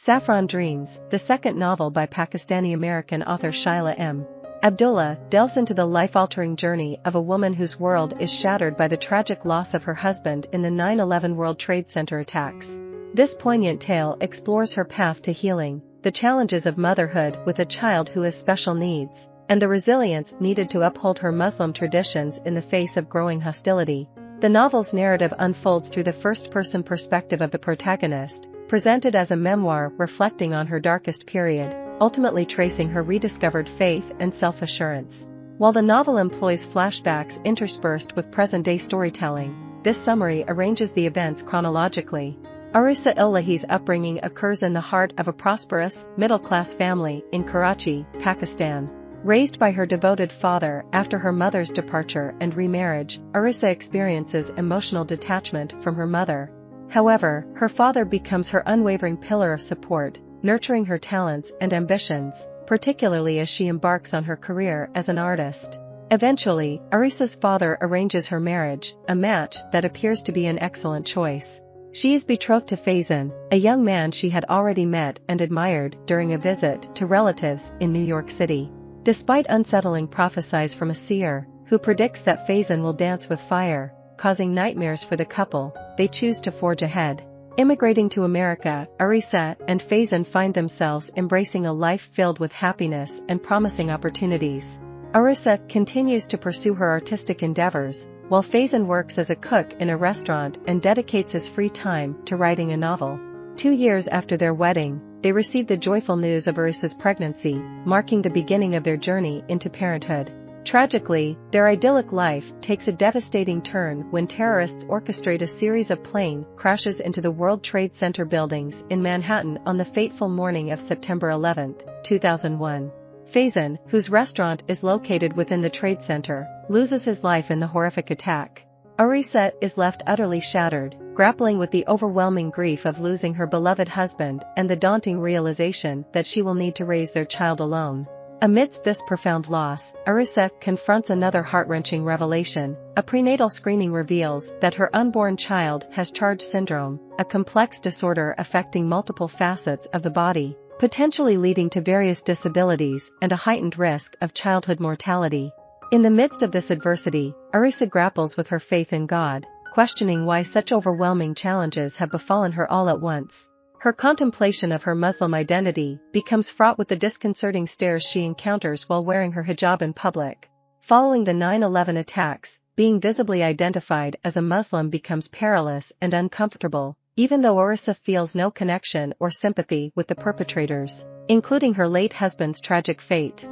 Saffron Dreams, the second novel by Pakistani-American author Shaila M. Abdullah, delves into the life-altering journey of a woman whose world is shattered by the tragic loss of her husband in the 9/11 World Trade Center attacks. This poignant tale explores her path to healing, the challenges of motherhood with a child who has special needs, and the resilience needed to uphold her Muslim traditions in the face of growing hostility. The novel's narrative unfolds through the first-person perspective of the protagonist, presented as a memoir reflecting on her darkest period, ultimately tracing her rediscovered faith and self-assurance. While the novel employs flashbacks interspersed with present-day storytelling, this summary arranges the events chronologically. Arissa Illahi's upbringing occurs in the heart of a prosperous, middle-class family in Karachi, Pakistan. Raised by her devoted father after her mother's departure and remarriage, Arissa experiences emotional detachment from her mother. However, her father becomes her unwavering pillar of support, nurturing her talents and ambitions, particularly as she embarks on her career as an artist. Eventually, Arissa's father arranges her marriage, a match that appears to be an excellent choice. She is betrothed to Faizan, a young man she had already met and admired during a visit to relatives in New York City. Despite unsettling prophecies from a seer, who predicts that Faizan will dance with fire, causing nightmares for the couple, they choose to forge ahead. Immigrating to America, Arissa and Faizan find themselves embracing a life filled with happiness and promising opportunities. Arissa continues to pursue her artistic endeavors, while Faizan works as a cook in a restaurant and dedicates his free time to writing a novel. 2 years after their wedding, they receive the joyful news of Arissa's pregnancy, marking the beginning of their journey into parenthood. Tragically, their idyllic life takes a devastating turn when terrorists orchestrate a series of plane crashes into the World Trade Center buildings in Manhattan on the fateful morning of September 11, 2001. Faizan, whose restaurant is located within the Trade Center, loses his life in the horrific attack. Arissa is left utterly shattered, grappling with the overwhelming grief of losing her beloved husband and the daunting realization that she will need to raise their child alone. Amidst this profound loss, Arissa confronts another heart-wrenching revelation. A prenatal screening reveals that her unborn child has Charge syndrome, a complex disorder affecting multiple facets of the body, potentially leading to various disabilities and a heightened risk of childhood mortality. In the midst of this adversity, Arissa grapples with her faith in God, questioning why such overwhelming challenges have befallen her all at once. Her contemplation of her Muslim identity becomes fraught with the disconcerting stares she encounters while wearing her hijab in public. Following the 9/11 attacks, being visibly identified as a Muslim becomes perilous and uncomfortable, even though Arissa feels no connection or sympathy with the perpetrators, including her late husband's tragic fate.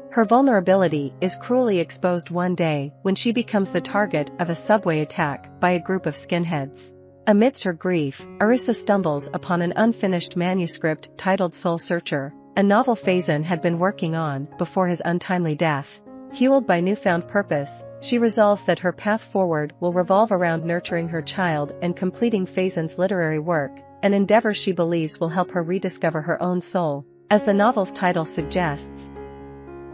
Her vulnerability is cruelly exposed one day when she becomes the target of a subway attack by a group of skinheads. Amidst her grief, Arissa stumbles upon an unfinished manuscript titled Soul Searcher, a novel Faizan had been working on before his untimely death. Fueled by newfound purpose, she resolves that her path forward will revolve around nurturing her child and completing Faizan's literary work, an endeavor she believes will help her rediscover her own soul. As the novel's title suggests,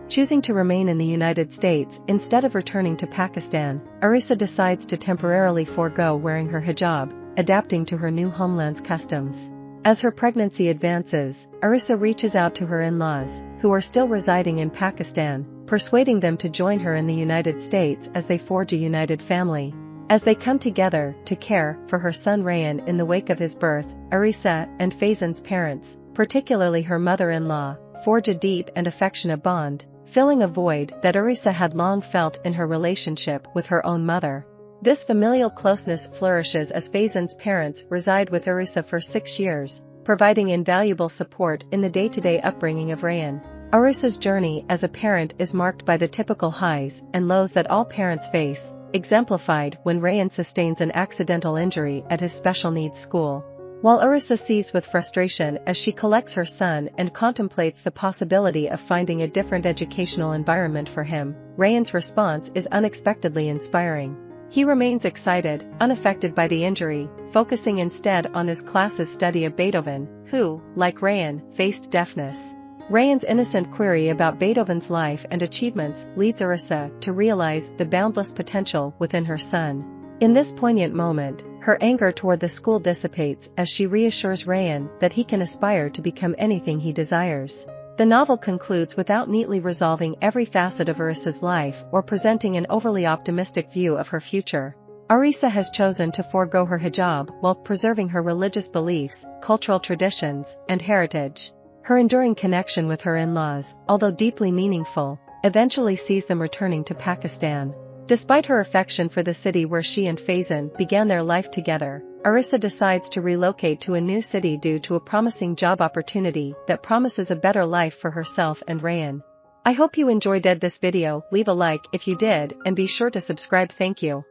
choosing to remain in the United States instead of returning to Pakistan, Arissa decides to temporarily forego wearing her hijab, adapting to her new homeland's customs. As her pregnancy advances, Arissa reaches out to her in-laws, who are still residing in Pakistan, persuading them to join her in the United States as they forge a united family. As they come together to care for her son Rayan in the wake of his birth, Arissa and Faizan's parents, particularly her mother-in-law, forge a deep and affectionate bond, filling a void that Arissa had long felt in her relationship with her own mother. This familial closeness flourishes as Faizan's parents reside with Arissa for 6 years, providing invaluable support in the day-to-day upbringing of Rayan. Arissa's journey as a parent is marked by the typical highs and lows that all parents face, exemplified when Rayan sustains an accidental injury at his special needs school. While Arissa seethes with frustration as she collects her son and contemplates the possibility of finding a different educational environment for him, Rayan's response is unexpectedly inspiring. He remains excited, unaffected by the injury, focusing instead on his class's study of Beethoven, who, like Rayan, faced deafness. Rayan's innocent query about Beethoven's life and achievements leads Arissa to realize the boundless potential within her son. In this poignant moment, Her anger toward the school dissipates as she reassures Rayyan that he can aspire to become anything he desires. The novel concludes without neatly resolving every facet of Arissa's life or presenting an overly optimistic view of her future. Arissa has chosen to forego her hijab while preserving her religious beliefs, cultural traditions, and heritage. Her enduring connection with her in-laws, although deeply meaningful, eventually sees them returning to Pakistan. Despite her affection for the city where she and Faizan began their life together, Arissa decides to relocate to a new city due to a promising job opportunity that promises a better life for herself and Rayyan. I hope you enjoyed this video. Leave a like if you did and be sure to subscribe. Thank you.